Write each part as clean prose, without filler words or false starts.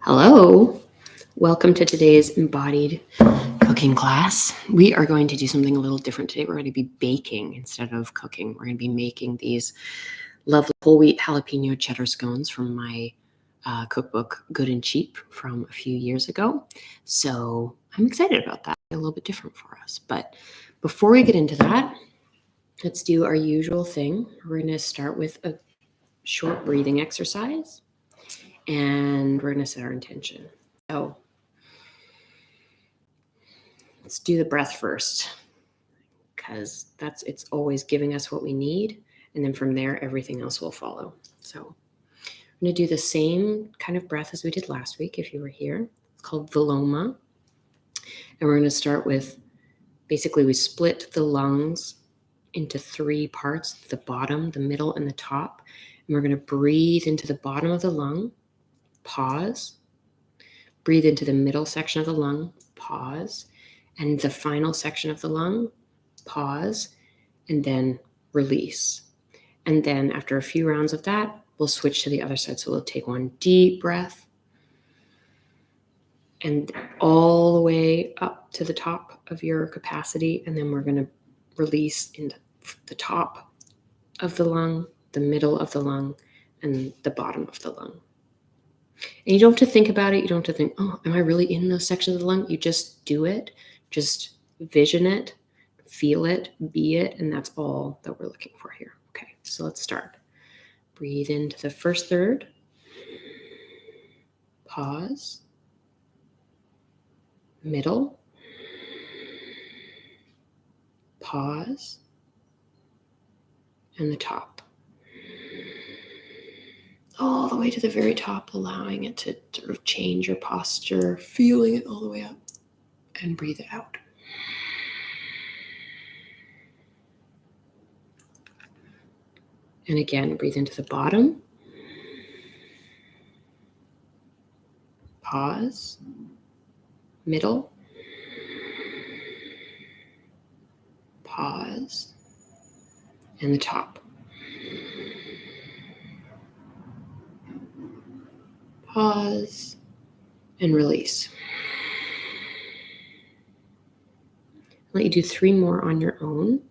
Hello, welcome to today's Embodied cooking class. We are going to do something a little different today. We're going to be baking instead of cooking. We're going to be making these lovely whole wheat jalapeno cheddar scones from my cookbook, Good and Cheap, from a few years ago. So I'm excited about that. A little bit different for us. But before we get into that, let's do our usual thing. We're going to start with a short breathing exercise, and we're going to set our intention. So let's do the breath first, because it's always giving us what we need, and then from there everything else will follow. So I'm going to do the same kind of breath as we did last week if you were here. It's called Viloma, and we're going to start with, basically we split the lungs into three parts: the bottom, the middle, and the top. And we're going to breathe into the bottom of the lung, pause, breathe into the middle section of the lung, pause, and the final section of the lung, pause, and then release. And then after a few rounds of that, we'll switch to the other side. So we'll take one deep breath and all the way up to the top of your capacity. And then we're going to release into the top of the lung, the middle of the lung, and the bottom of the lung. And you don't have to think about it. You don't have to think, oh, am I really in those sections of the lung? You just do it. Just vision it, feel it, be it. And that's all that we're looking for here. Okay, so let's start. Breathe into the first third. Pause. Middle. Pause. And the top. All the way to the very top, allowing it to sort of change your posture, feeling it all the way up, and breathe it out. And again, breathe into the bottom. Pause. Middle. Pause. And the top. Pause. And release. Let you do 3 more on your own.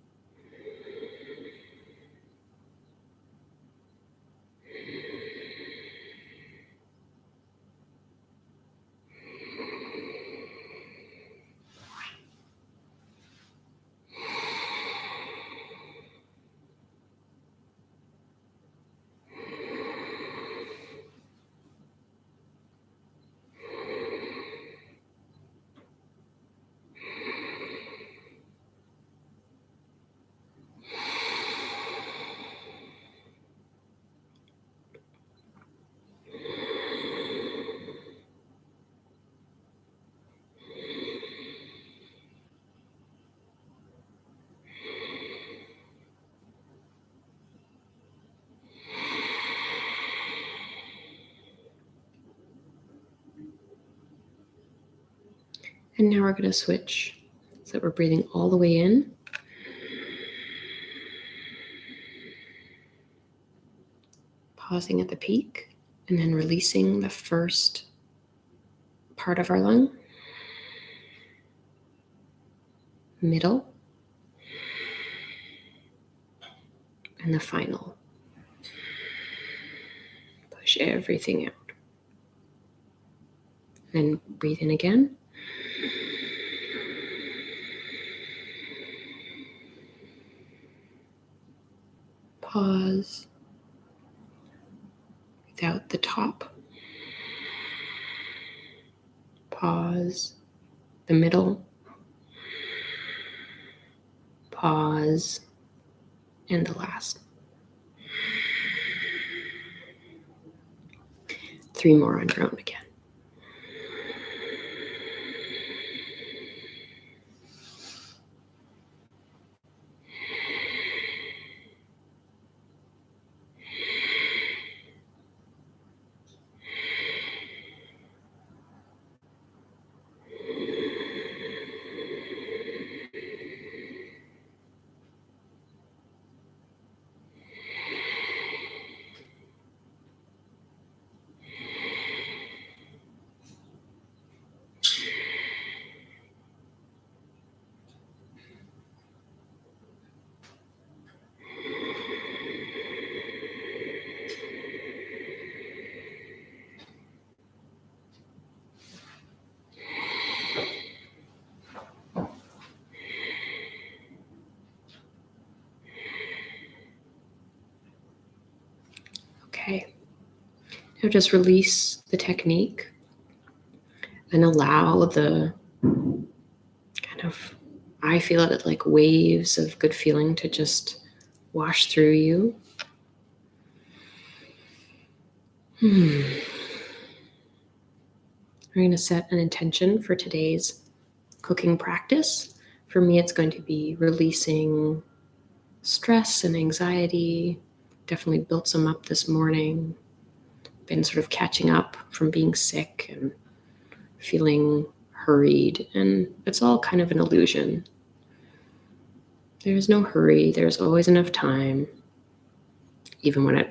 And now we're going to switch so that we're breathing all the way in. Pausing at the peak, and then releasing the first part of our lung. Middle. And the final. Push everything out. Then breathe in again. Pause. Breathe out the top. Pause. The middle. Pause. And the last. 3 more on your own again. Now just release the technique and allow the kind of, I feel it like waves of good feeling to just wash through you. We're going to set an intention for today's cooking practice. For me, it's going to be releasing stress and anxiety. Definitely built some up this morning. Been sort of catching up from being sick and feeling hurried. And it's all kind of an illusion. There's no hurry. There's always enough time. Even when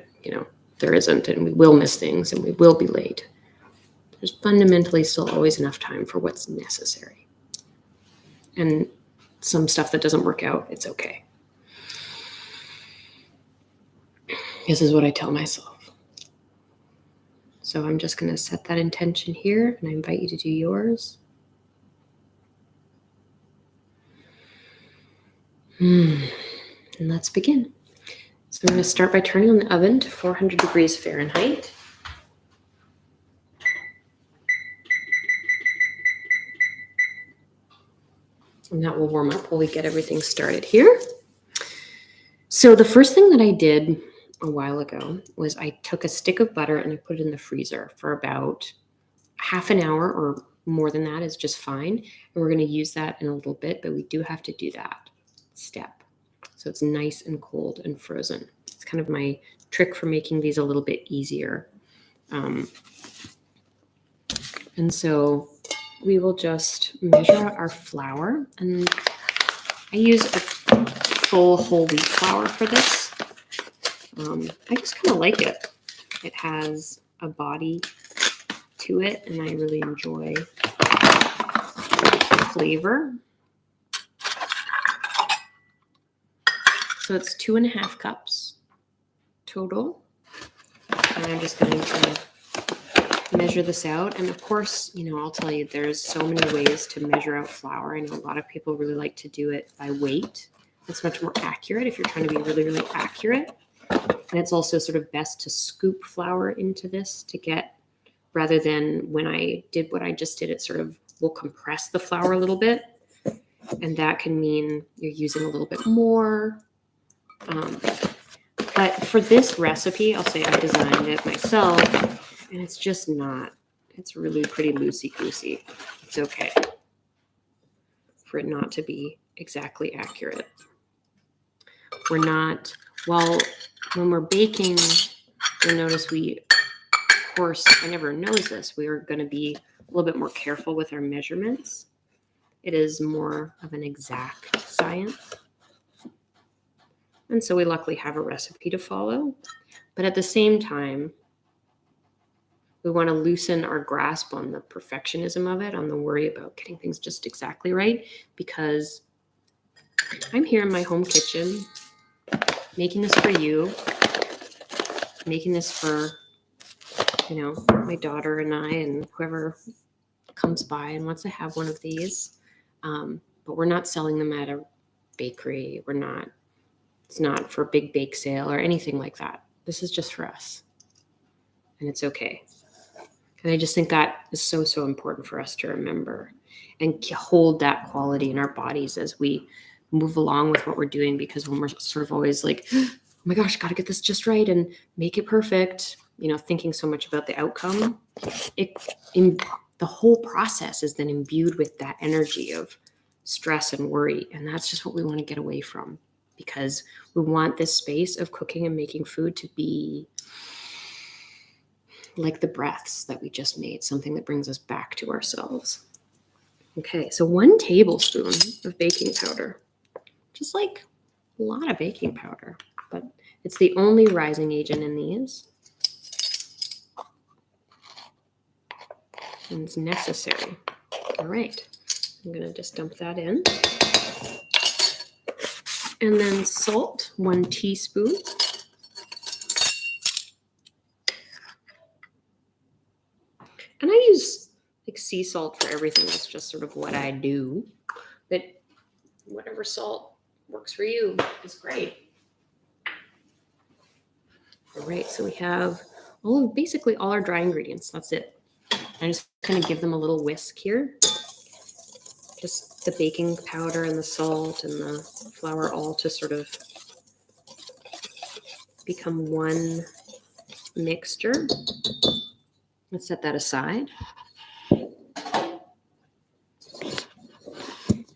there isn't, and we will miss things and we will be late. There's fundamentally still always enough time for what's necessary. And some stuff that doesn't work out, it's okay. This is what I tell myself. So I'm just going to set that intention here, and I invite you to do yours. And let's begin. So I'm going to start by turning on the oven to 400 degrees Fahrenheit. And that will warm up while we get everything started here. So the first thing that I did a while ago was I took a stick of butter and I put it in the freezer for about half an hour, or more than that is just fine. And we're going to use that in a little bit, but we do have to do that step. So it's nice and cold and frozen. It's kind of my trick for making these a little bit easier. And so we will just measure out our flour. And I use a full whole wheat flour for this. I just kind of like it. It has a body to it, and I really enjoy the flavor. So it's 2.5 cups total. And I'm just going to measure this out. And of course, I'll tell you, there's so many ways to measure out flour. I know a lot of people really like to do it by weight. It's much more accurate if you're trying to be really, really accurate. And it's also sort of best to scoop flour into this to get, rather than when I did what I just did, it sort of will compress the flour a little bit. And that can mean you're using a little bit more. But for this recipe, I'll say I designed it myself, and it's just not, it's really pretty loosey-goosey. It's okay for it not to be exactly accurate. We're not, when we're baking, you'll notice of course, I never knows this, we are going to be a little bit more careful with our measurements. It is more of an exact science. And so we luckily have a recipe to follow. But at the same time, we want to loosen our grasp on the perfectionism of it, on the worry about getting things just exactly right, because I'm here in my home kitchen, making this for you, making this for, my daughter and I and whoever comes by and wants to have one of these. But we're not selling them at a bakery. It's not for a big bake sale or anything like that. This is just for us. And it's okay. And I just think that is so, so important for us to remember and hold that quality in our bodies as we move along with what we're doing. Because when we're sort of always like, oh my gosh, got to get this just right and make it perfect, thinking so much about the outcome, the whole process is then imbued with that energy of stress and worry. And that's just what we want to get away from, because we want this space of cooking and making food to be like the breaths that we just made, something that brings us back to ourselves. Okay, so 1 tablespoon of baking powder, just like a lot of baking powder, but it's the only rising agent in these. And it's necessary. All right, I'm going to just dump that in. And then salt, 1 teaspoon. And I use sea salt for everything. That's just sort of what I do. But whatever salt works for you is great. All right, so we have basically all our dry ingredients. That's it. I'm just going to give them a little whisk here. Just the baking powder and the salt and the flour all to sort of become one mixture. Let's set that aside.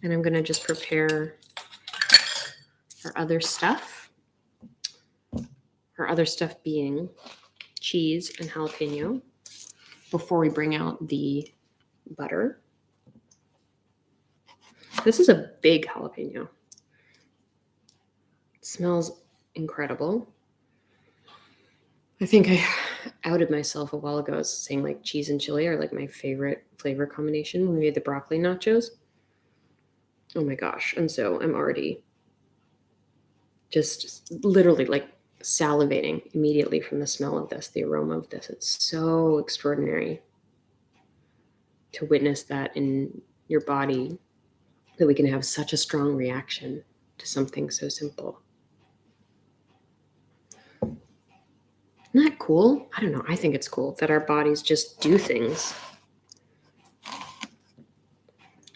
And I'm going to just prepare our other stuff. Our other stuff being cheese and jalapeno before we bring out the butter. This is a big jalapeno. It smells incredible. I think I outed myself a while ago saying like cheese and chili are like my favorite flavor combination when we made the broccoli nachos. Oh my gosh. And so I'm already just literally like salivating immediately from the smell of this, the aroma of this. It's so extraordinary to witness that in your body, that we can have such a strong reaction to something so simple. Isn't that cool? I don't know. I think it's cool that our bodies just do things.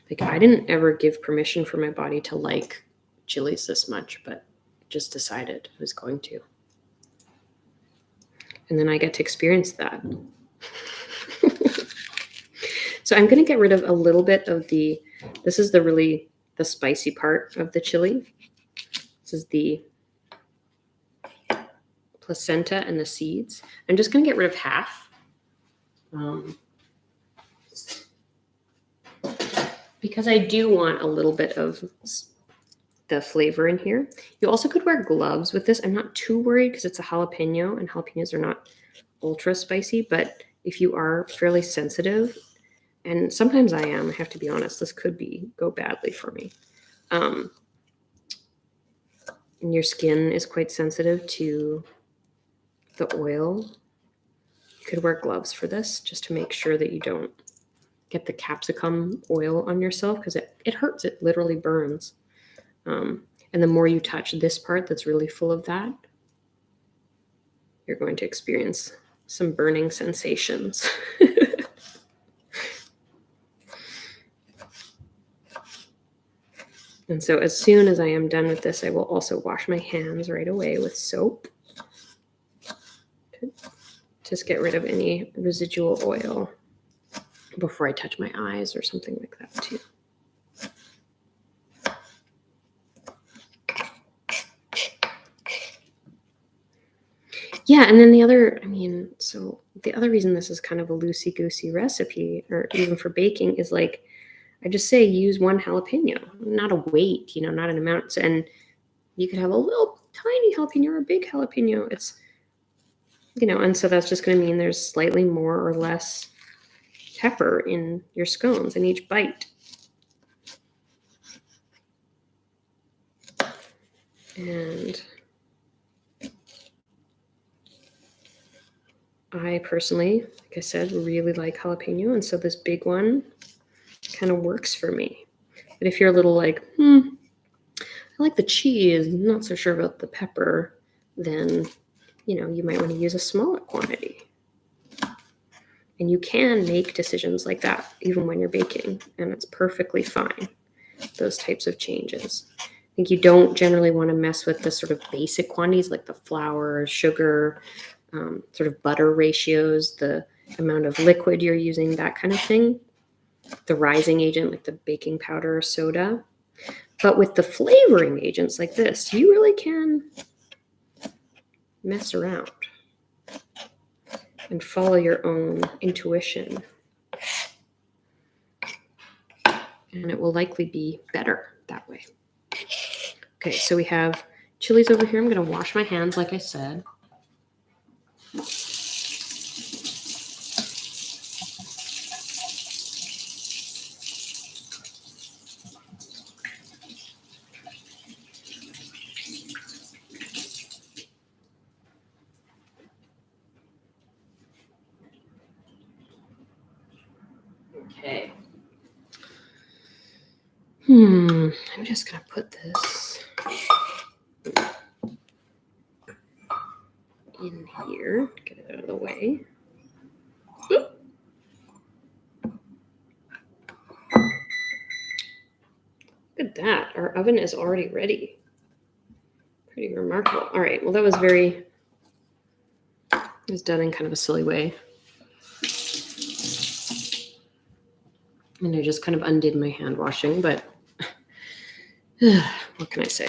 Like, I didn't ever give permission for my body to like chilies this much, but just decided I was going to. And then I get to experience that. So I'm going to get rid of a little bit of this is the spicy part of the chili. This is the placenta and the seeds. I'm just going to get rid of half. Because I do want a little bit of the flavor in here. You also could wear gloves with this. I'm not too worried because it's a jalapeno and jalapenos are not ultra spicy, but if you are fairly sensitive, and sometimes I am, I have to be honest, this could go badly for me. And your skin is quite sensitive to the oil. You could wear gloves for this just to make sure that you don't get the capsicum oil on yourself because it hurts. It literally burns. And the more you touch this part that's really full of that, you're going to experience some burning sensations. And so as soon as I am done with this, I will also wash my hands right away with soap. Just get rid of any residual oil before I touch my eyes or something like that too. Yeah, and then the other reason this is kind of a loosey-goosey recipe, or even for baking, is like, I just say use one jalapeno, not a weight, not an amount. And you could have a little tiny jalapeno or a big jalapeno. It's, and so that's just going to mean there's slightly more or less pepper in your scones in each bite. And I personally, like I said, really like jalapeno. And so this big one kind of works for me. But if you're a little like, I like the cheese, not so sure about the pepper, then, you might want to use a smaller quantity. And you can make decisions like that even when you're baking, and it's perfectly fine, those types of changes. I think you don't generally want to mess with the sort of basic quantities like the flour, sugar, sort of butter ratios, the amount of liquid you're using, that kind of thing. The rising agent like the baking powder or soda. But with the flavoring agents like this, you really can mess around and follow your own intuition. And it will likely be better that way. Okay, so we have chilies over here. I'm going to wash my hands, like I said. Okay. I'm just going to put this in here. Get it out of the way. Oop. Look at that. Our oven is already ready. Pretty remarkable. All right. Well, that was it was done in kind of a silly way. And I just kind of undid my hand washing, but what can I say?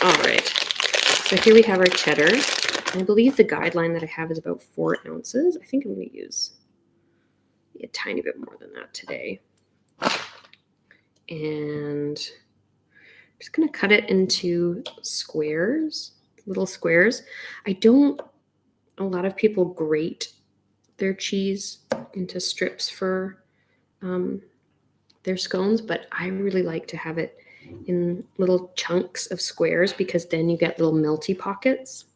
All right. So here we have our cheddar. I believe the guideline that I have is about 4 ounces. I think I'm going to use a tiny bit more than that today. And I'm just going to cut it into squares, little squares. A lot of people grate their cheese into strips for their scones, but I really like to have it in little chunks of squares because then you get little melty pockets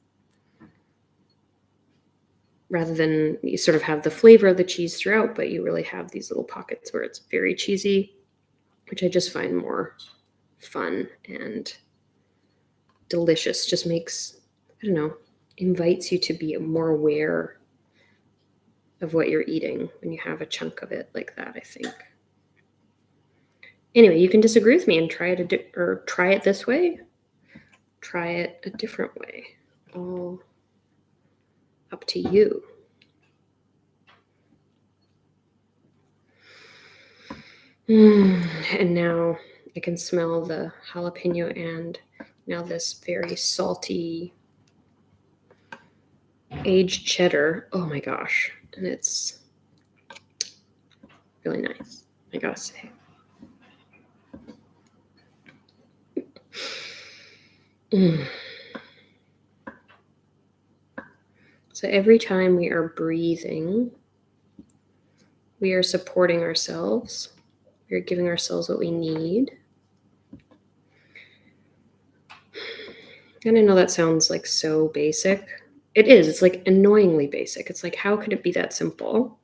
rather than you sort of have the flavor of the cheese throughout, but you really have these little pockets where it's very cheesy, which I just find more fun and delicious. Just makes, I don't know, invites you to be more aware of what you're eating when you have a chunk of it like that, I think. Anyway, you can disagree with me and try it this way. Try it a different way. All up to you. And now I can smell the jalapeno and now this very salty aged cheddar. Oh my gosh. And it's really nice, I gotta say. So every time we are breathing, we are supporting ourselves. We are giving ourselves what we need. And I know that sounds like so basic. It is. It's like annoyingly basic. It's like, how could it be that simple?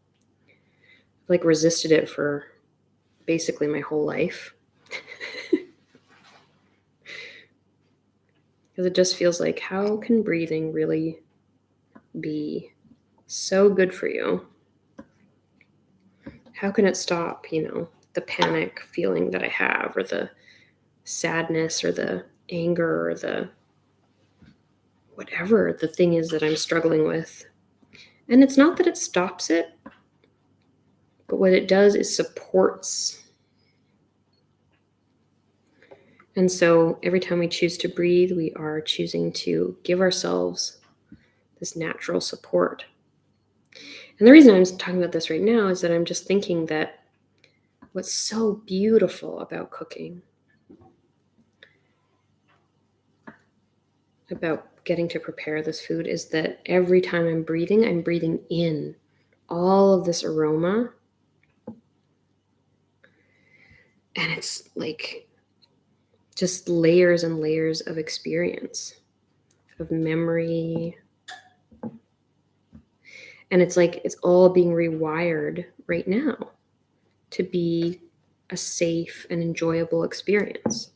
I've like resisted it for basically my whole life. Because it just feels like, how can breathing really be so good for you? How can it stop, the panic feeling that I have, or the sadness, or the anger, or the whatever the thing is that I'm struggling with? And it's not that it stops it, but what it does is supports. And so every time we choose to breathe, we are choosing to give ourselves this natural support. And the reason I'm talking about this right now is that I'm just thinking that what's so beautiful about cooking, about getting to prepare this food, is that every time I'm breathing in all of this aroma. And it's like just layers and layers of experience, of memory. And it's like it's all being rewired right now to be a safe and enjoyable experience.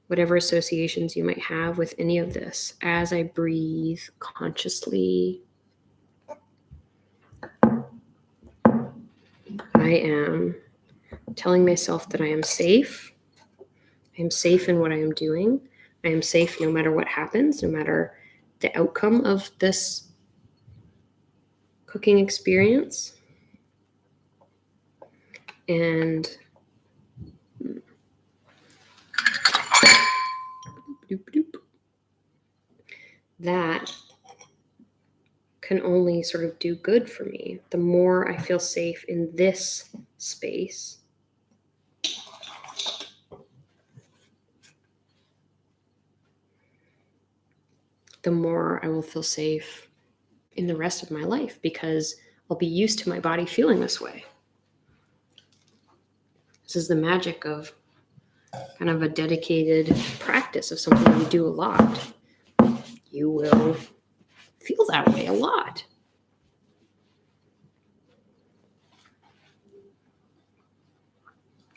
Whatever associations you might have with any of this, as I breathe consciously, I am telling myself that I am safe. I am safe in what I am doing. I am safe no matter what happens, no matter the outcome of this cooking experience. And that can only sort of do good for me. The more I feel safe in this space, the more I will feel safe in the rest of my life, because I'll be used to my body feeling this way. This is the magic of kind of a dedicated practice of something you do a lot. You will feel that way a lot.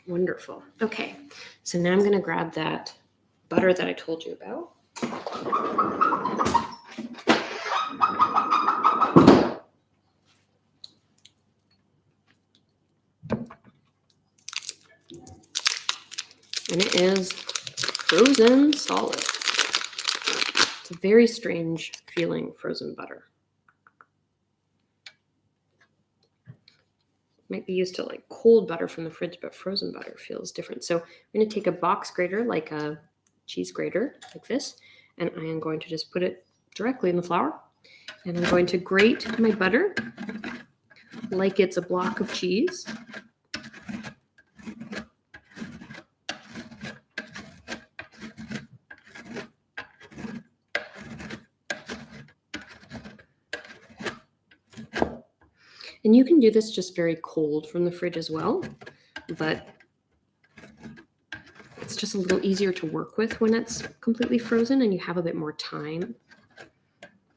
Wonderful. Okay, so now I'm going to grab that butter that I told you about. And it is frozen solid. It's a very strange feeling, frozen butter. Might be used to like cold butter from the fridge, but frozen butter feels different. So I'm going to take a box grater, like a cheese grater, like this, and I am going to just put it directly in the flour. And I'm going to grate my butter like it's a block of cheese. And you can do this just very cold from the fridge as well, but it's just a little easier to work with when it's completely frozen and you have a bit more time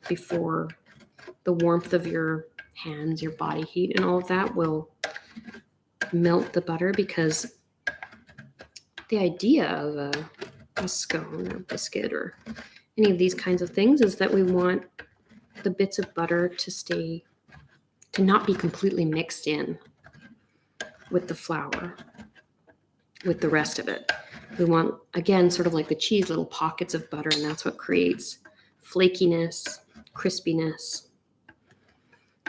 before the warmth of your hands, your body heat, and all of that will melt the butter, because the idea of a scone or biscuit or any of these kinds of things is that we want the bits of butter to not be completely mixed in with the flour, with the rest of it. We want, again, sort of like the cheese, little pockets of butter, and that's what creates flakiness, crispiness.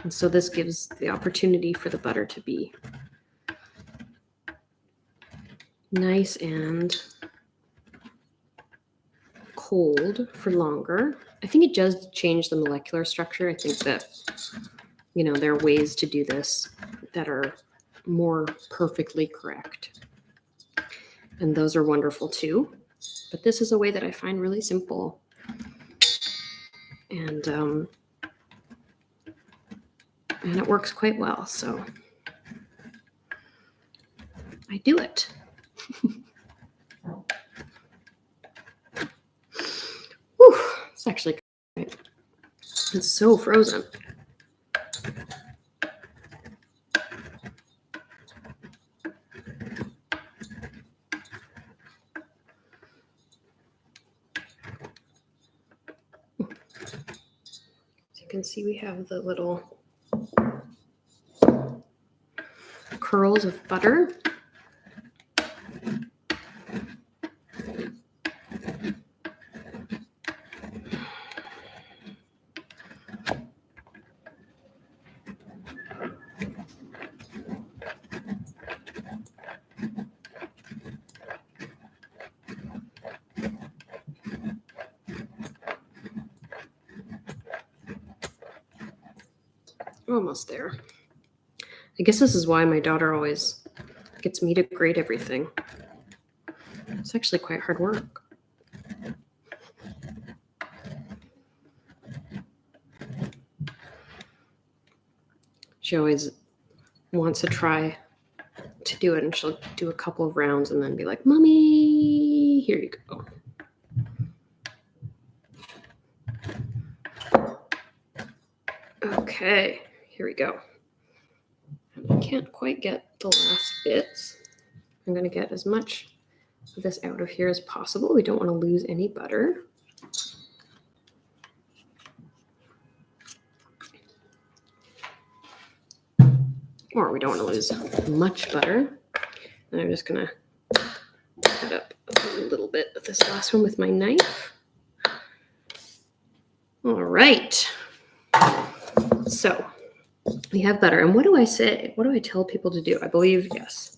And so this gives the opportunity for the butter to be nice and cold for longer. I think it does change the molecular structure. I think that, there are ways to do this that are more perfectly correct. And those are wonderful too. But this is a way that I find really simple. And it works quite well. So I do it. Whew, it's actually great. It's so frozen. As you can see, we have the little curls of butter. Almost there. I guess this is why my daughter always gets me to grate everything. It's actually quite hard work. She always wants to try to do it, and she'll do a couple of rounds and then be like, "Mommy, here you go." Okay, here we go. I can't quite get the last bits. I'm going to get as much of this out of here as possible. We don't want to lose any butter. Or we don't want to lose much butter. And I'm just going to cut up a little bit of this last one with my knife. All right. So we have butter. And what do I say? What do I tell people to do? I believe, yes,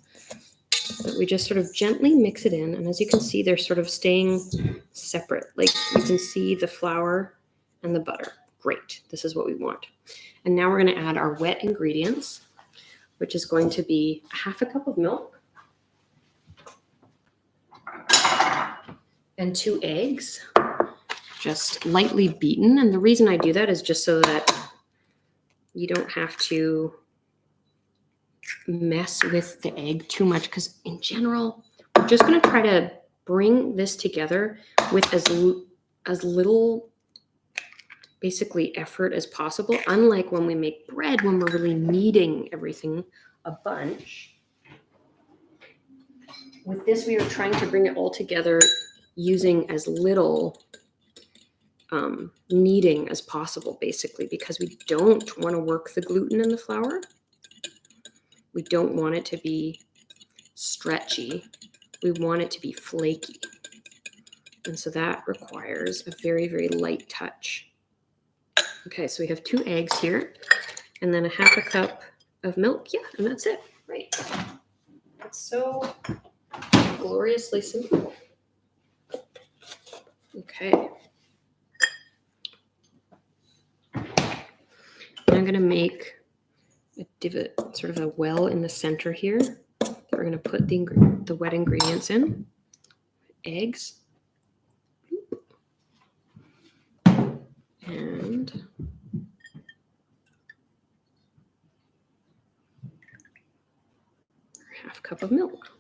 that we just sort of gently mix it in. And as you can see, they're sort of staying separate. Like you can see the flour and the butter. Great. This is what we want. And now we're going to add our wet ingredients, which is going to be half a cup of milk and 2 eggs, just lightly beaten. And the reason I do that is just so that you don't have to mess with the egg too much, because in general, we're just going to try to bring this together with as little basically effort as possible. Unlike when we make bread, when we're really kneading everything a bunch. With this, we are trying to bring it all together using as little kneading as possible, basically, because we don't want to work the gluten in the flour. We don't want it to be stretchy. we want it to be flaky. And so that requires a very, very light touch. Okay, so we have 2 eggs here and then a half a cup of milk. Yeah, and that's it. Right. It's so gloriously simple. Okay. I'm going to make a divot, sort of a well in the center here. We're going to put the wet ingredients in. Eggs. And half cup of milk.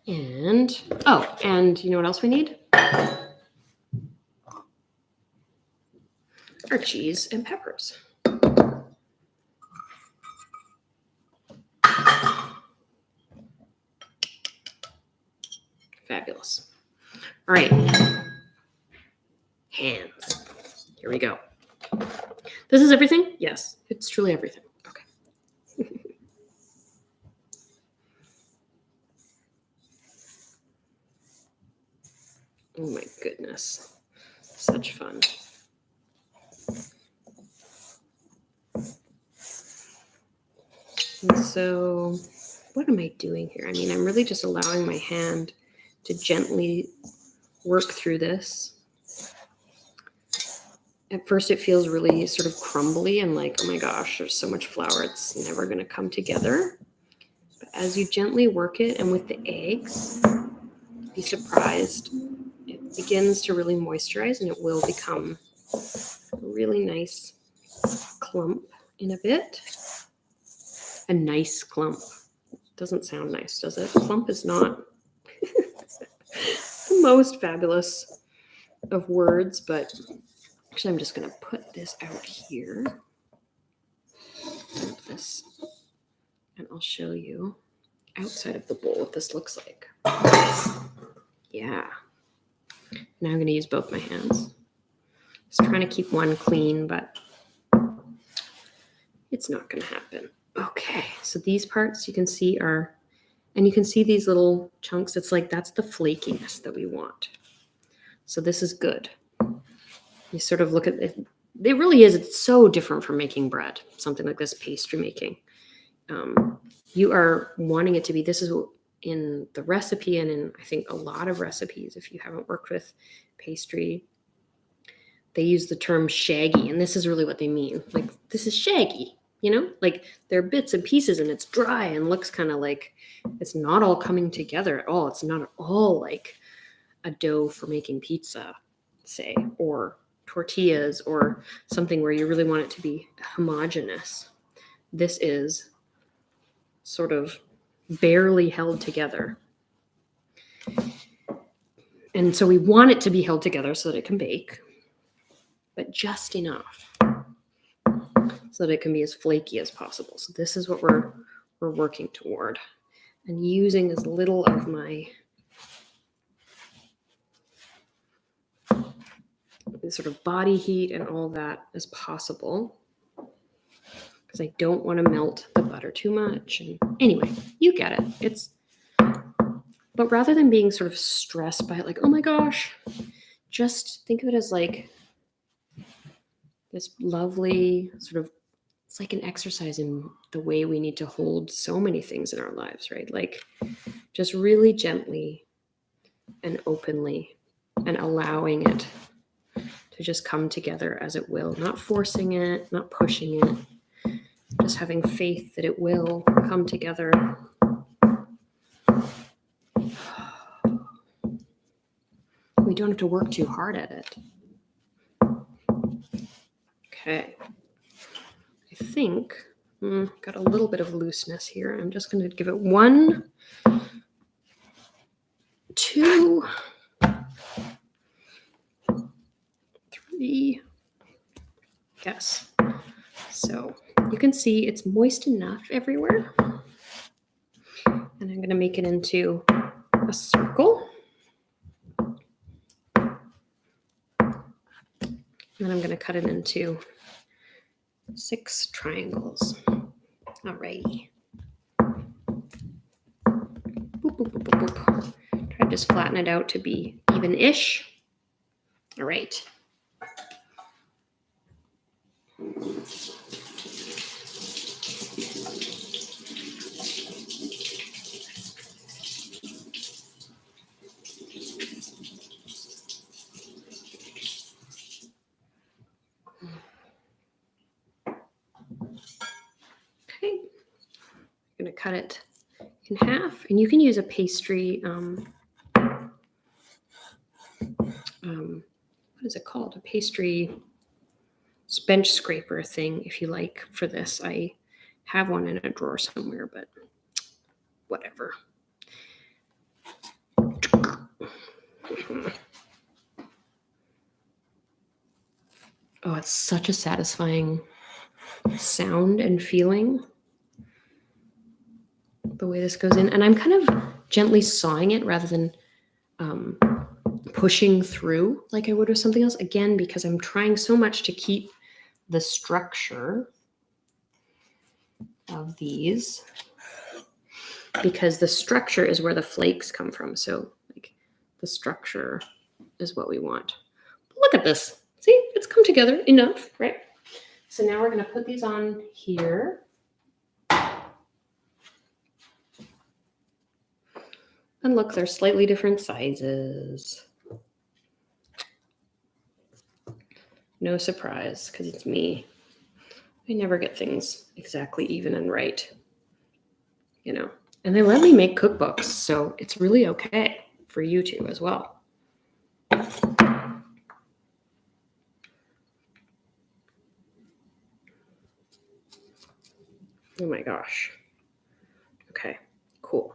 And, oh, and you know what else we need? Our cheese and peppers. Fabulous. All right. Hands. Here we go. This is everything? Yes, it's truly everything. Okay. Oh my goodness. Such fun. And so what am I doing here? I mean, I'm really just allowing my hand to gently work through this. At first it feels really sort of crumbly and like, oh my gosh, there's so much flour, it's never going to come together. But as you gently work it, and with the eggs, be surprised, it begins to really moisturize and it will become a really nice clump in a bit. A nice clump. Doesn't sound nice, does it? Clump is not the most fabulous of words, but actually I'm just going to put this out here. Like this. And I'll show you outside of the bowl what this looks like. Yeah. Now I'm going to use both my hands. Just trying to keep one clean, but it's not going to happen. Okay, so these parts you can see are, and you can see these little chunks. It's like that's the flakiness that we want. So this is good. You sort of look at it. It really is. It's so different from making bread, something like this pastry making. You are wanting it to be, this is in the recipe and in, I think, a lot of recipes, if you haven't worked with pastry, they use the term shaggy. And this is really what they mean. Like, this is shaggy, you know? Like, there are bits and pieces and it's dry and looks kind of like it's not all coming together at all. It's not at all like a dough for making pizza, say, or tortillas or something where you really want it to be homogeneous. This is sort of barely held together. And so we want it to be held together so that it can bake, but just enough so that it can be as flaky as possible. So this is what we're working toward, and using as little of my sort of body heat and all that as possible, because I don't want to melt the butter too much. And anyway, you get it. But rather than being sort of stressed by it, like, oh my gosh, just think of it as like this lovely sort of, it's like an exercise in the way we need to hold so many things in our lives, right? Like just really gently and openly and allowing it to just come together as it will, not forcing it, not pushing it, just having faith that it will come together. We don't have to work too hard at it. Okay. I think got a little bit of looseness here. I'm just going to give it 1, 2, 3. Yes. So you can see it's moist enough everywhere. And I'm going to make it into a circle. And I'm going to cut it into 6 triangles. Alrighty. Boop, boop, boop, boop. Try to just flatten it out to be even-ish. All right. Okay, I'm going to cut it in half, and you can use a pastry, what is it called? A pastry bench scraper thing, if you like, for this. I have one in a drawer somewhere, but whatever. Oh, it's such a satisfying sound and feeling, the way this goes in. And I'm kind of gently sawing it rather than pushing through like I would with something else. Again, because I'm trying so much to keep the structure of these, because the structure is where the flakes come from. So like the structure is what we want. But look at this. See, it's come together enough, right? So now we're going to put these on here. And look, they're slightly different sizes. No surprise, because it's me. I never get things exactly even and right, you know. And they let me make cookbooks, so it's really okay for you to as well. Oh my gosh. Okay, cool.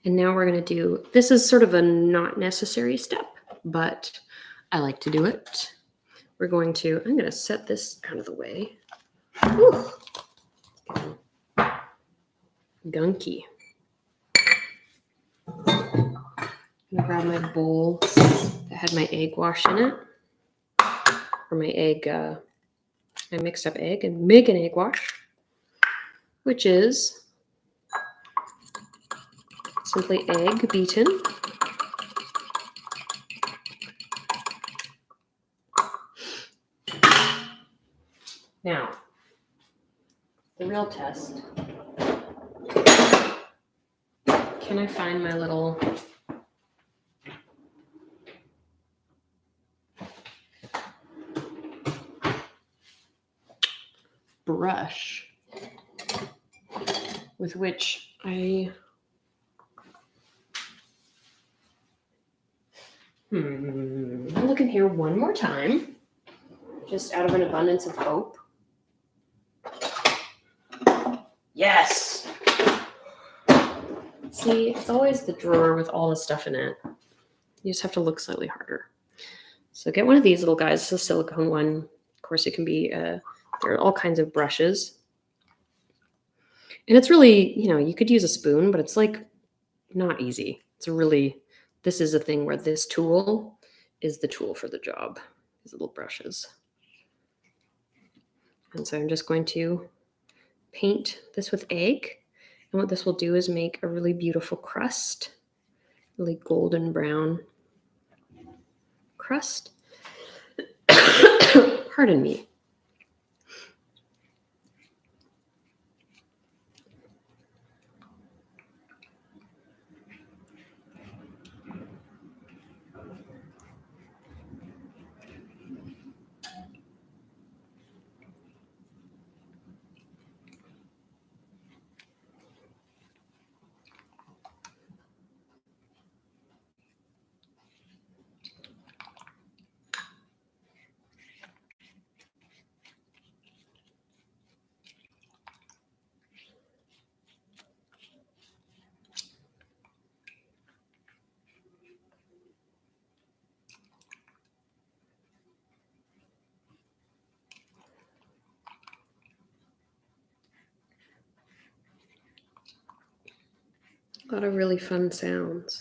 And now we're going to do, this is sort of a not necessary step, but I like to do it. I'm going to set this out of the way. Whew. Gunky. I'm going to grab my bowl that had my egg wash in it. Or my egg, I mixed up egg and make an egg wash, which is simply egg beaten. Now, the real test. Can I find my little brush with which I'm looking here one more time, just out of an abundance of hope. Yes! See, it's always the drawer with all the stuff in it. You just have to look slightly harder. So get one of these little guys. It's a silicone one. Of course, it can be, there are all kinds of brushes. And it's really, you could use a spoon, but it's like not easy. This is a thing where this tool is the tool for the job, these little brushes. And so I'm just going to paint this with egg. And what this will do is make a really beautiful crust, really golden brown crust. Pardon me. A lot of really fun sounds.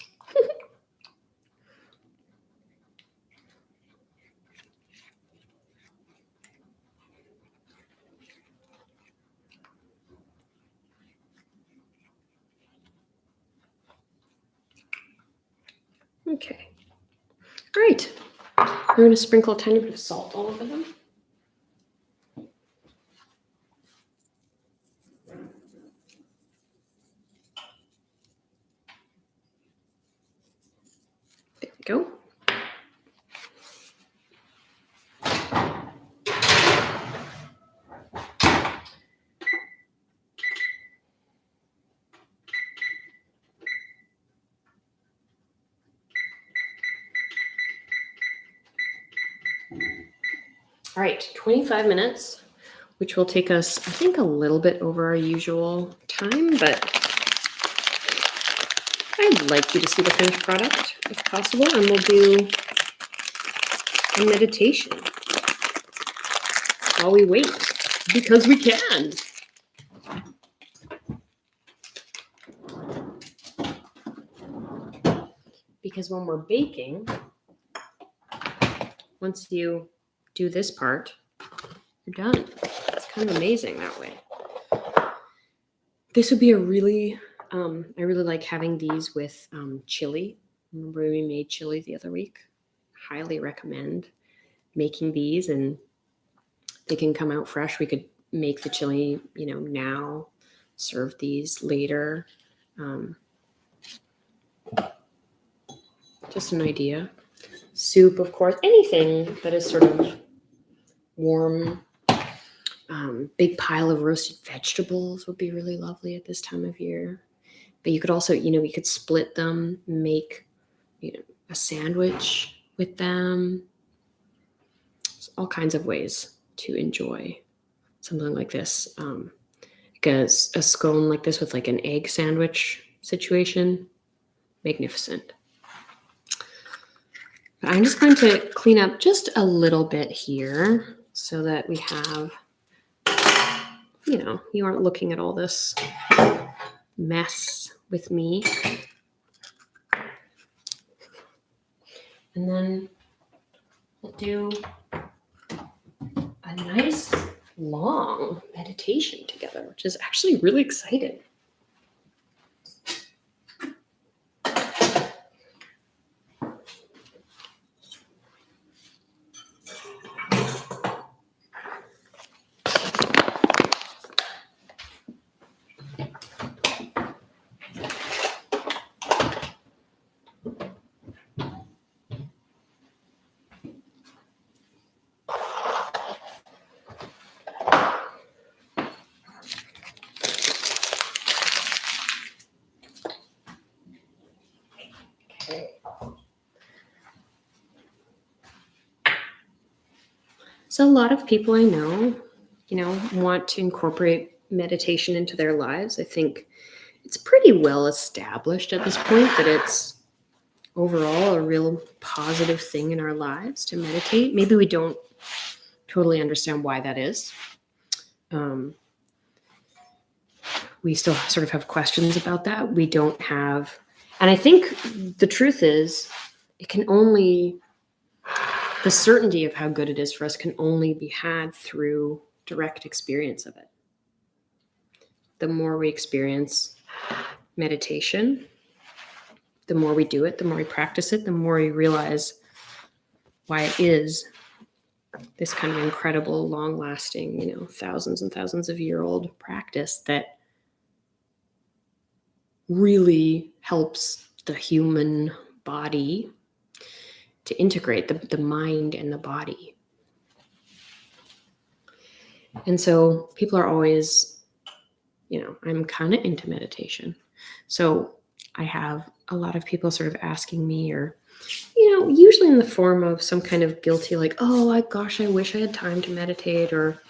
Okay. All right. I'm going to sprinkle a tiny bit of salt all over them. There we go. All right, 25 minutes, which will take us, I think, a little bit over our usual time, but I'd like you to see the finished product if possible, and we'll do a meditation while we wait, because we can. Because when we're baking, once you do this part, you're done. It's kind of amazing that way. This would be a really, I really like having these with chili. Remember we made chili the other week? Highly recommend making these, and they can come out fresh. We could make the chili, now, serve these later. Just an idea. Soup, of course, anything that is sort of warm. Big pile of roasted vegetables would be really lovely at this time of year. But you could also, we could split them, make, a sandwich with them. There's all kinds of ways to enjoy something like this. Like a scone like this with like an egg sandwich situation. Magnificent. But I'm just going to clean up just a little bit here so that we have, you aren't looking at all this mess with me. And then we'll do a nice long meditation together, which is actually really exciting. So a lot of people I know, want to incorporate meditation into their lives. I think it's pretty well established at this point that it's overall a real positive thing in our lives to meditate. Maybe we don't totally understand why that is. We still sort of have questions about that. We don't have, and I think the truth is the certainty of how good it is for us can only be had through direct experience of it. The more we experience meditation, the more we do it, the more we practice it, the more we realize why it is this kind of incredible, long-lasting, thousands and thousands of year-old practice that really helps the human body to integrate the mind and the body. And so people are always, I'm kind of into meditation. So I have a lot of people sort of asking me, or, usually in the form of some kind of guilty, like, oh, gosh, I wish I had time to meditate, or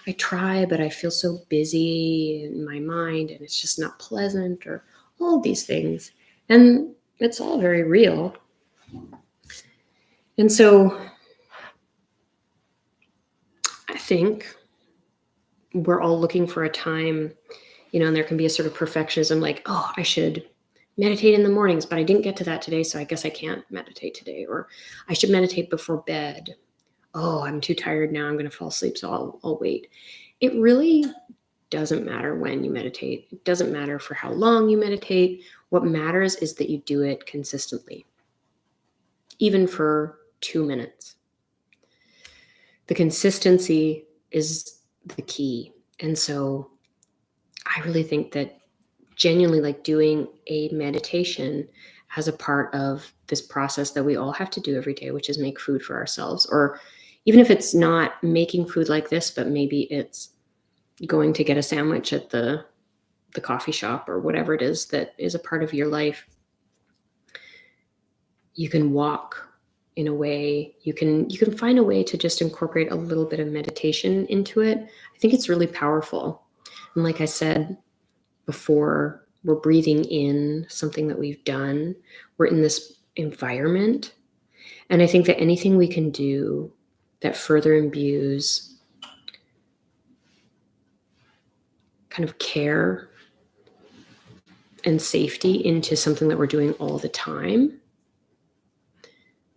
I try, but I feel so busy in my mind and it's just not pleasant, or all these things. And it's all very real. And so I think we're all looking for a time, and there can be a sort of perfectionism, like, oh, I should meditate in the mornings, but I didn't get to that today, so I guess I can't meditate today. Or I should meditate before bed. Oh, I'm too tired now, I'm going to fall asleep, so I'll wait. It really doesn't matter when you meditate. It doesn't matter for how long you meditate. What matters is that you do it consistently. even for 2 minutes. The consistency is the key. And so I really think that genuinely like doing a meditation as a part of this process that we all have to do every day, which is make food for ourselves. Or even if it's not making food like this, but maybe it's going to get a sandwich at the coffee shop or whatever it is that is a part of your life. You can walk in a way, you can find a way to just incorporate a little bit of meditation into it. I think it's really powerful. And like I said before, we're breathing in something that we've done. We're in this environment. And I think that anything we can do that further imbues kind of care and safety into something that we're doing all the time,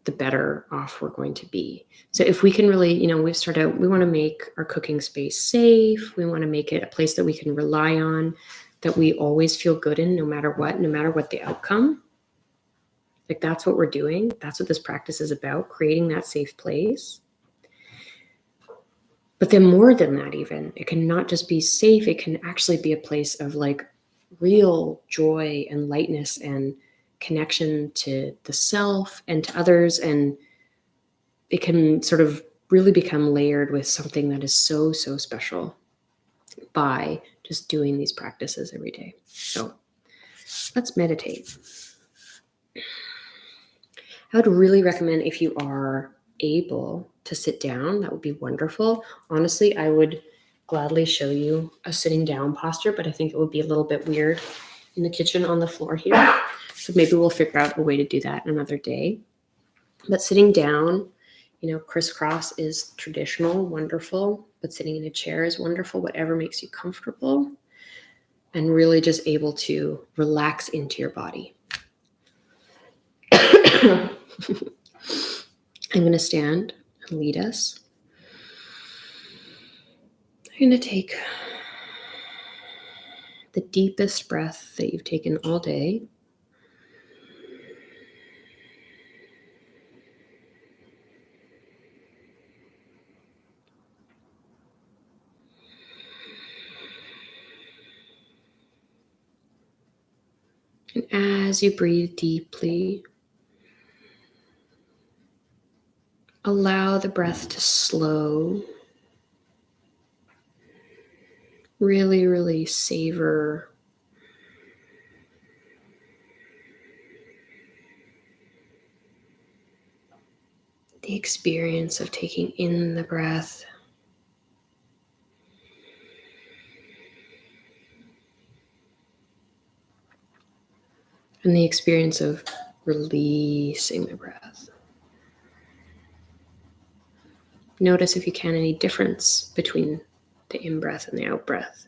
the better off we're going to be. So if we can really, we want to make our cooking space safe. We want to make it a place that we can rely on, that we always feel good in, no matter what the outcome. Like that's what we're doing. That's what this practice is about, creating that safe place. But then more than that, even, it can not just be safe, it can actually be a place of like real joy and lightness and connection to the self and to others. And it can sort of really become layered with something that is so, so special by just doing these practices every day. So let's meditate. I would really recommend, if you are able to sit down, that would be wonderful. Honestly, I would gladly show you a sitting down posture, but I think it would be a little bit weird in the kitchen on the floor here. So maybe we'll figure out a way to do that another day. But sitting down, crisscross is traditional, wonderful, but sitting in a chair is wonderful, whatever makes you comfortable, and really just able to relax into your body. I'm going to stand and lead us. I'm going to take the deepest breath that you've taken all day. And as you breathe deeply, allow the breath to slow. Really, really savor the experience of taking in the breath and the experience of releasing the breath. Notice, if you can, any difference between the in-breath and the out-breath.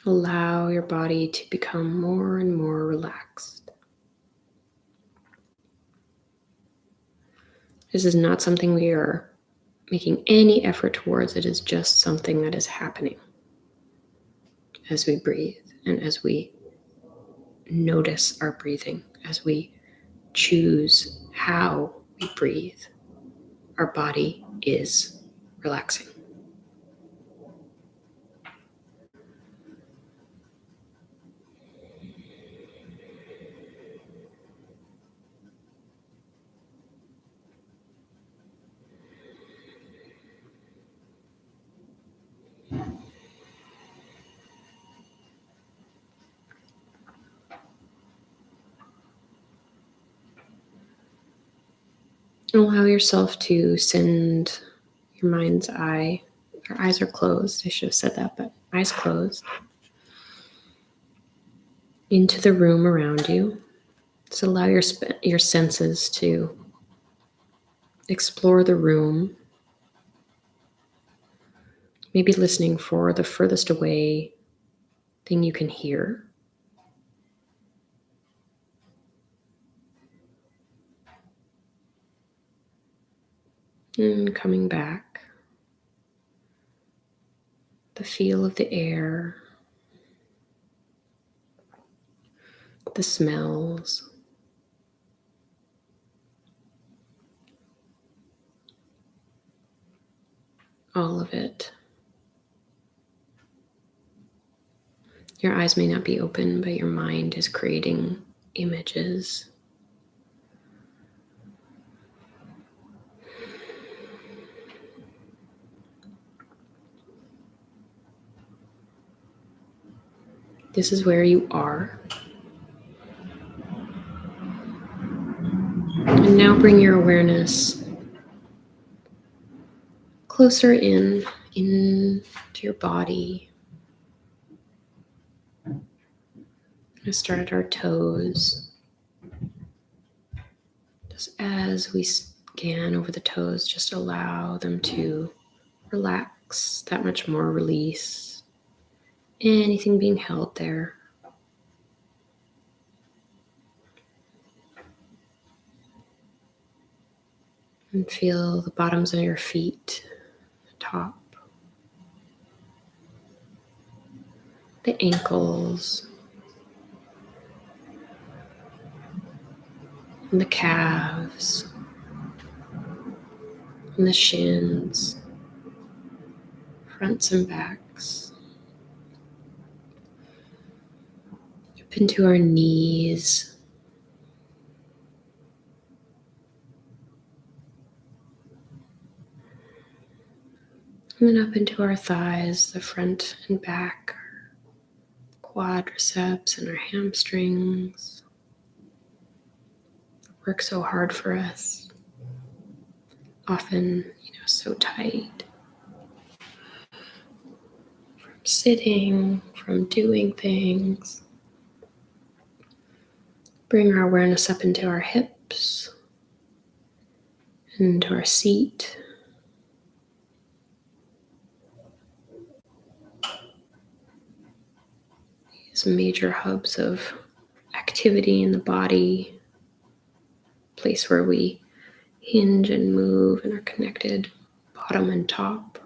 Allow your body to become more and more relaxed. This is not something we are making any effort towards. It is just something that is happening as we breathe and as we notice our breathing, as we choose how we breathe. Our body is relaxing. Allow yourself to send your mind's eye, our eyes are closed, I should have said that, but eyes closed, into the room around you. Just allow your senses to explore the room, maybe listening for the furthest away thing you can hear. And coming back. The feel of the air. The smells. All of it. Your eyes may not be open, but your mind is creating images. This is where you are. And now bring your awareness closer into your body. We start at our toes. Just as we scan over the toes, just allow them to relax, that much more release. Anything being held there. And feel the bottoms of your feet, the top, the ankles, and the calves, and the shins, fronts and backs. Up into our knees. And then up into our thighs, the front and back, quadriceps and our hamstrings. Work so hard for us. Often, so tight. From sitting, from doing things. Bring our awareness up into our hips, into our seat. These major hubs of activity in the body, place where we hinge and move and are connected, bottom and top.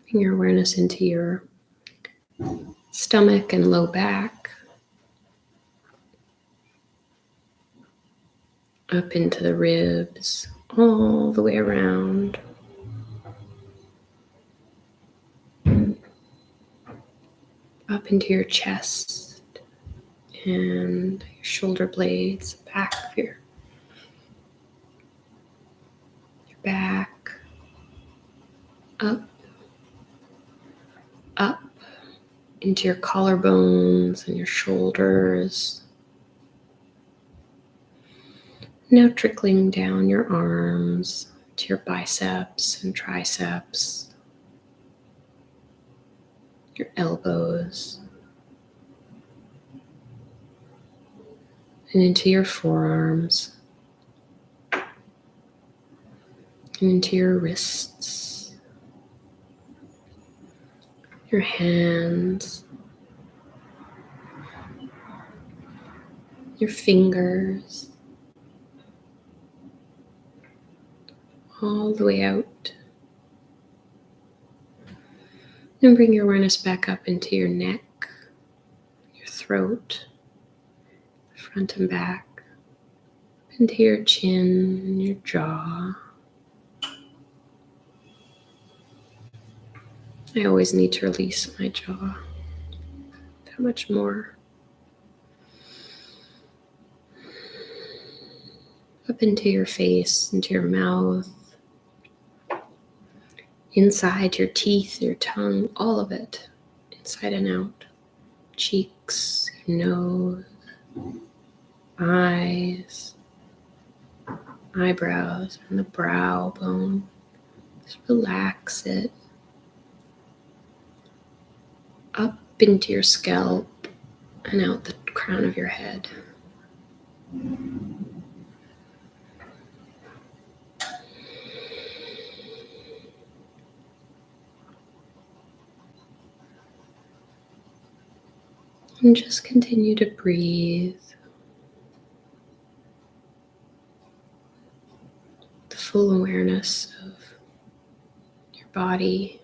Bring your awareness into your stomach and low back, up into the ribs, all the way around. Up into your chest and your shoulder blades, back of your back, up into your collarbones and your shoulders. Now trickling down your arms to your biceps and triceps, your elbows, and into your forearms, and into your wrists, your hands, your fingers, all the way out. And bring your awareness back up into your neck, your throat, front and back, into your chin and your jaw. I always need to release my jaw that much more. Up into your face, into your mouth, inside your teeth, your tongue, all of it, inside and out. Cheeks, your nose, eyes, eyebrows, and the brow bone. Just relax it. Up into your scalp and out the crown of your head. And just continue to breathe full awareness of your body,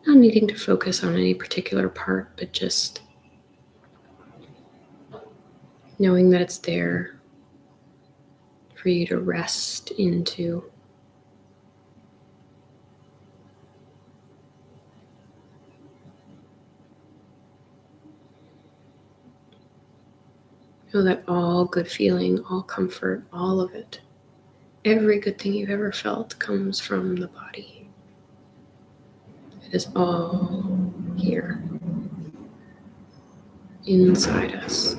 not needing to focus on any particular part, but just knowing that it's there for you to rest into. Know that all good feeling, all comfort, all of it, every good thing you've ever felt comes from the body. It is all here, inside us.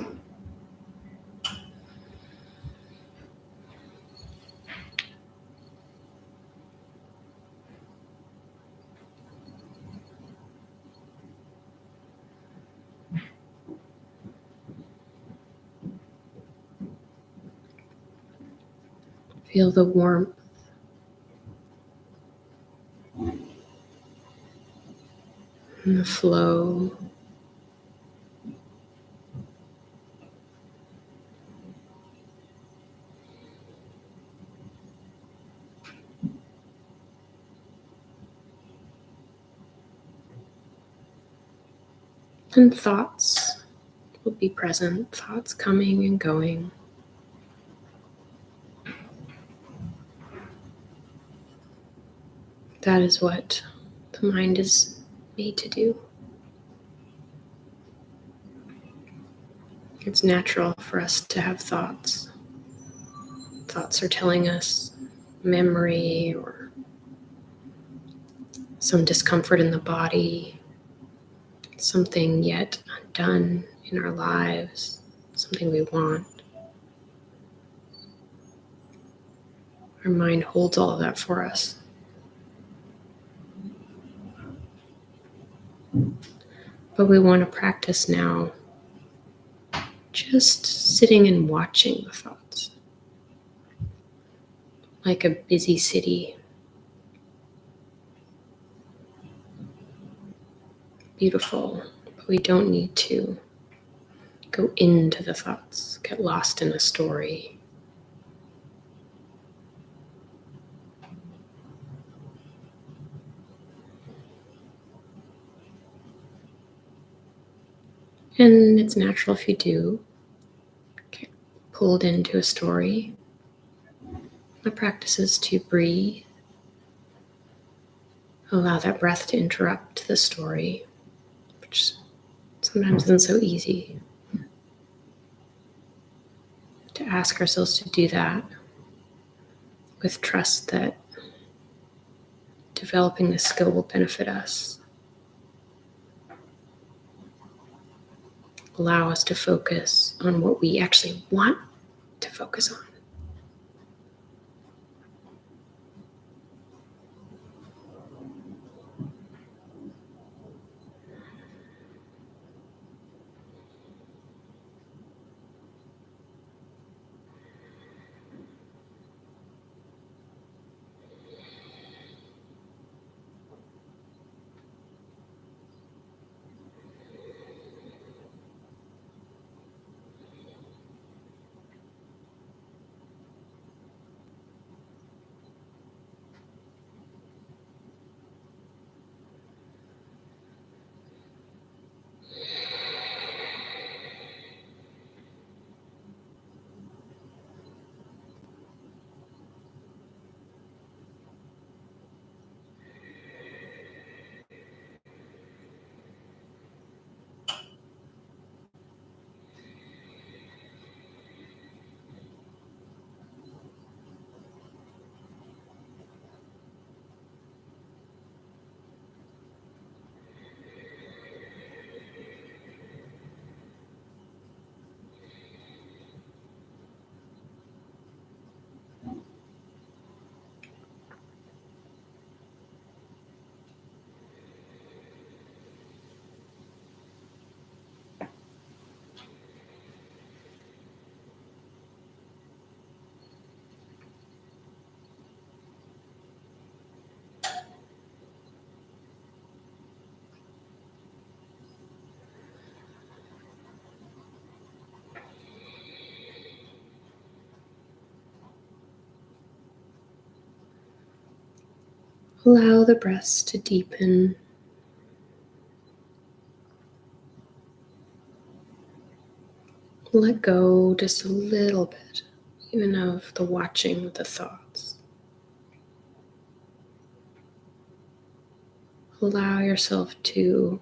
Feel the warmth and the flow. And thoughts will be present, thoughts coming and going. That is what the mind is made to do. It's natural for us to have thoughts. Thoughts are telling us memory or some discomfort in the body, something yet undone in our lives, something we want. Our mind holds all of that for us. But we want to practice now just sitting and watching the thoughts. Like a busy city. Beautiful, but we don't need to go into the thoughts, get lost in a story. And it's natural if you do get pulled into a story. The practice is to breathe. Allow that breath to interrupt the story, which sometimes isn't so easy. To ask ourselves to do that with trust that developing this skill will benefit us. Allow us to focus on what we actually want to focus on. Allow the breaths to deepen. Let go just a little bit, even of the watching the thoughts. Allow yourself to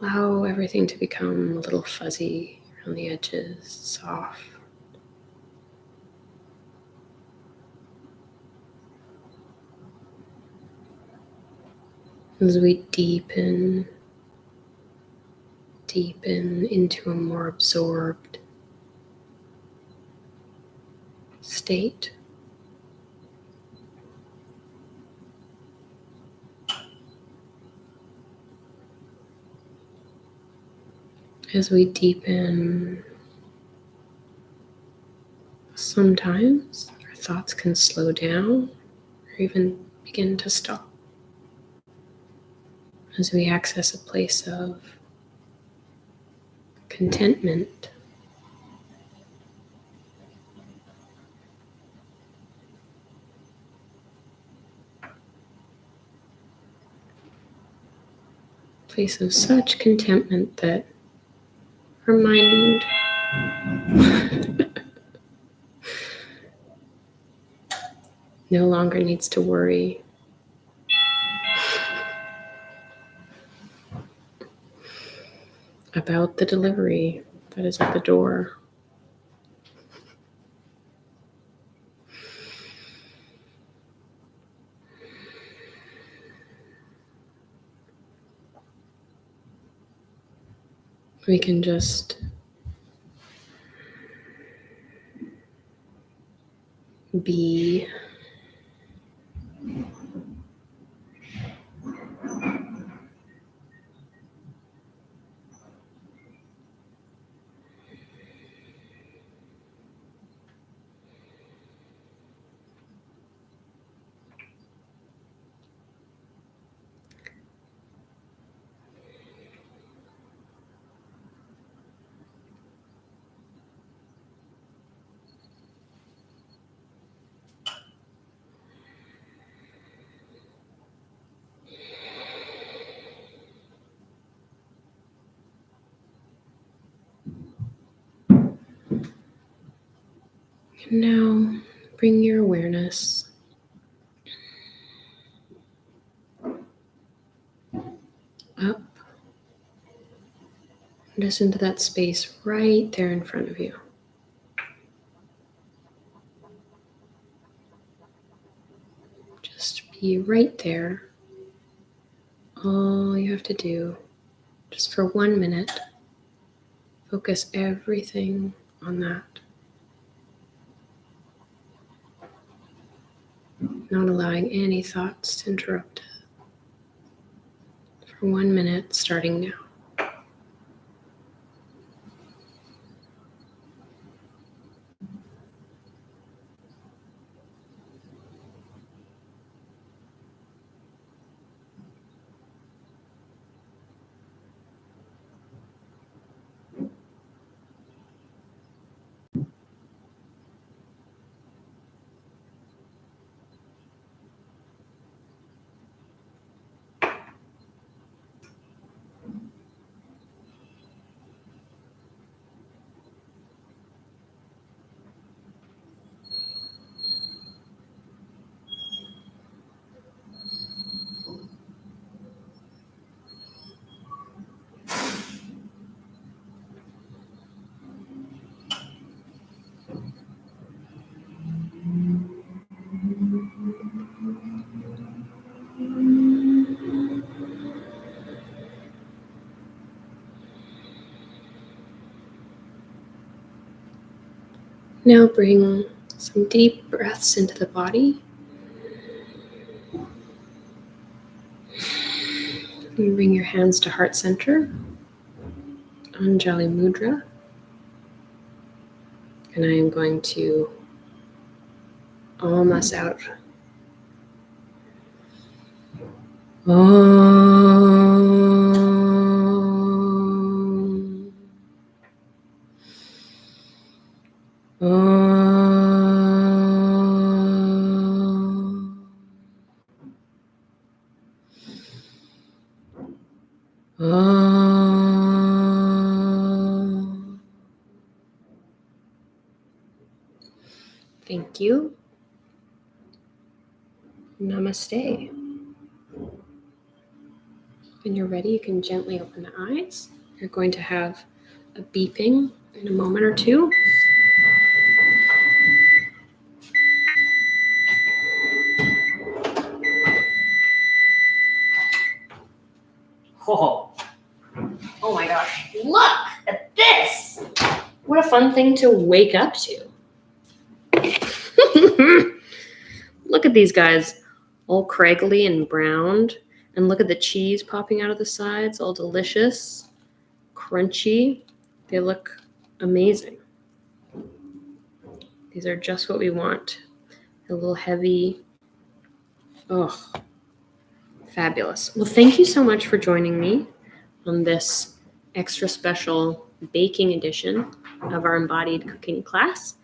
allow everything to become a little fuzzy around the edges, soft. As we deepen into a more absorbed state. As we deepen, sometimes our thoughts can slow down or even begin to stop. As we access a place of contentment, place of such contentment that our mind no longer needs to worry about the delivery that is at the door. We can just be now bring your awareness up just into that space right there in front of you. Just be right there. All you have to do, just for 1 minute, focus everything on that. Not allowing any thoughts to interrupt it. For 1 minute, starting now. Now bring some deep breaths into the body. And bring your hands to heart center, Anjali Mudra. And I am going to Om us out. Om. Om. Thank you. Namaste. When you're ready, you can gently open the eyes. You're going to have a beeping in a moment or two. Oh my gosh, look at this. What a fun thing to wake up to. Look at these guys, all craggly and browned. And look at the cheese popping out of the sides, all delicious, crunchy. They look amazing. These are just what we want. A little heavy. Oh, fabulous. Well, thank you so much for joining me on this extra special baking edition of our embodied cooking class.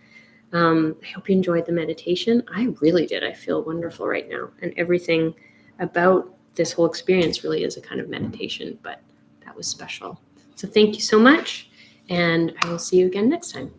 I hope you enjoyed the meditation. I really did. I feel wonderful right now. And everything about this whole experience really is a kind of meditation, but that was special. So thank you so much. And I will see you again next time.